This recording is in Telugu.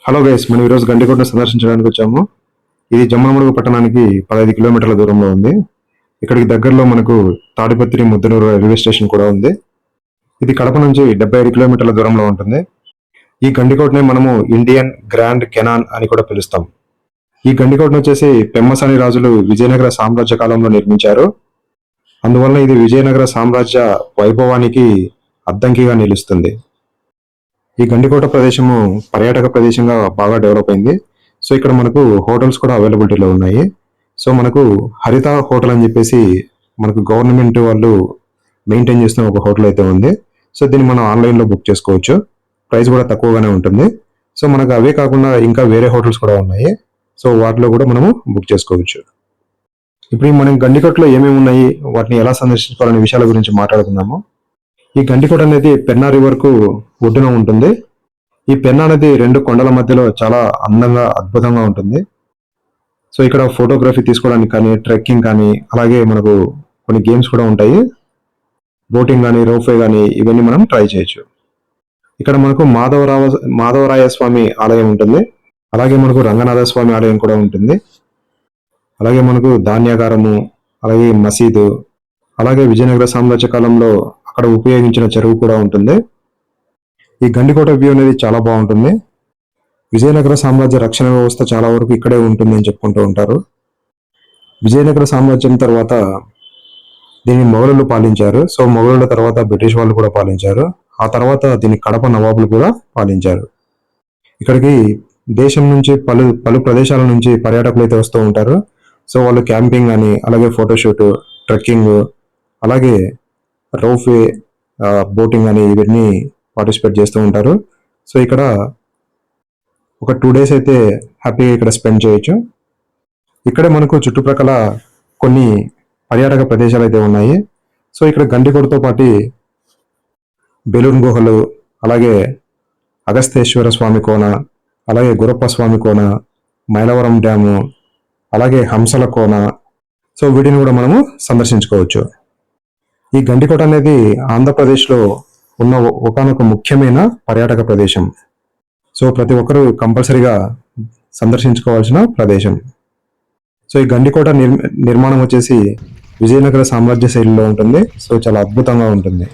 హలో గైస్, మనం ఈరోజు గండికోటను సందర్శించడానికి వచ్చాము. ఇది జమ్మలమడుగు పట్టణానికి 15 కిలోమీటర్ల దూరంలో ఉంది. ఇక్కడికి దగ్గరలో మనకు తాడిపత్రి ముద్దనూరు రైల్వే స్టేషన్ కూడా ఉంది. ఇది కడప నుంచి 75 కిలోమీటర్ల దూరంలో ఉంటుంది. ఈ గండికోటనే మనము ఇండియన్ గ్రాండ్ కెనాన్ అని కూడా పిలుస్తాం. ఈ గండికోటను వచ్చేసి పెమ్మసాని రాజులు విజయనగర సామ్రాజ్య కాలంలో నిర్మించారు. అందువల్ల ఇది విజయనగర సామ్రాజ్య వైభవానికి అద్దంకిగా నిలుస్తుంది. ఈ గండికోట ప్రదేశము పర్యాటక ప్రదేశంగా బాగా డెవలప్ అయింది. సో ఇక్కడ మనకు హోటల్స్ కూడా అవైలబిలిటీలో ఉన్నాయి. సో మనకు హరిత హోటల్ అని చెప్పేసి మనకు గవర్నమెంట్ వాళ్ళు మెయింటైన్ చేస్తున్న ఒక హోటల్ అయితే ఉంది. సో దీన్ని మనం ఆన్లైన్లో బుక్ చేసుకోవచ్చు. ప్రైస్ కూడా తక్కువగానే ఉంటుంది. సో మనకు అవే కాకుండా ఇంకా వేరే హోటల్స్ కూడా ఉన్నాయి. సో వాటిలో కూడా మనము బుక్ చేసుకోవచ్చు. ఇప్పుడు మనం గండికోటలో ఏమేమి ఉన్నాయి, వాటిని ఎలా సందర్శించుకోవాలనే విషయాల గురించి మాట్లాడుకుందాము. ఈ గండికోట అనేది పెన్నా రివర్ కు ఒడ్డున ఉంటుంది. ఈ పెన్నా నది 2 కొండల మధ్యలో చాలా అందంగా అద్భుతంగా ఉంటుంది. సో ఇక్కడ ఫోటోగ్రఫీ తీసుకోవడానికి కానీ, ట్రెక్కింగ్ కానీ, అలాగే మనకు కొన్ని గేమ్స్ కూడా ఉంటాయి. బోటింగ్ కానీ, రోప్వే కానీ, ఇవన్నీ మనం ట్రై చేయొచ్చు. ఇక్కడ మనకు మాధవరాయ స్వామి ఆలయం ఉంటుంది. అలాగే మనకు రంగనాథ స్వామి ఆలయం కూడా ఉంటుంది. అలాగే మనకు ధాన్యాగారము, అలాగే మసీదు, అలాగే విజయనగర సామ్రాజ్య కాలంలో అక్కడ ఉపయోగించిన చెరువు కూడా ఉంటుంది. ఈ గండికోట వ్యూ అనేది చాలా బాగుంటుంది. విజయనగర సామ్రాజ్య రక్షణ వ్యవస్థ చాలా వరకు ఇక్కడే ఉంటుంది అని చెప్పుకుంటూ ఉంటారు. విజయనగర సామ్రాజ్యం తర్వాత దీన్ని మొఘలులు పాలించారు. సో మొఘలుల తర్వాత బ్రిటిష్ వాళ్ళు కూడా పాలించారు. ఆ తర్వాత దీన్ని కడప నవాబులు కూడా పాలించారు. ఇక్కడికి దేశం నుంచి పలు ప్రదేశాల నుంచి పర్యాటకులు అయితే వస్తూ ఉంటారు. సో వాళ్ళు క్యాంపింగ్ అని, అలాగే ఫోటోషూట్, ట్రెక్కింగ్, అలాగే రోప్వే, బోటింగ్ అని ఇవన్నీ పార్టిసిపేట్ చేస్తూ ఉంటారు. సో ఇక్కడ ఒక 2 days అయితే హ్యాపీగా ఇక్కడ స్పెండ్ చేయొచ్చు. ఇక్కడే మనకు చుట్టుప్రక్కల కొన్ని పర్యాటక ప్రదేశాలు అయితే ఉన్నాయి. సో ఇక్కడ గండికోటతో పాటు బెలూన్ గుహలు, అలాగే అగస్తేశ్వర స్వామి కోన, అలాగే గురప్ప స్వామి కోన, మైలవరం డ్యాము, అలాగే హంసల కోన, సో వీటిని కూడా మనము సందర్శించుకోవచ్చు. ఈ గండికోట అనేది ఆంధ్రప్రదేశ్లో ఉన్న ఒకానొక ముఖ్యమైన పర్యాటక ప్రదేశం. సో ప్రతి ఒక్కరూ కంపల్సరీగా సందర్శించుకోవాల్సిన ప్రదేశం. సో ఈ గండికోట నిర్మాణం వచ్చేసి విజయనగర సామ్రాజ్య శైలిలో ఉంటుంది. సో చాలా అద్భుతంగా ఉంటుంది.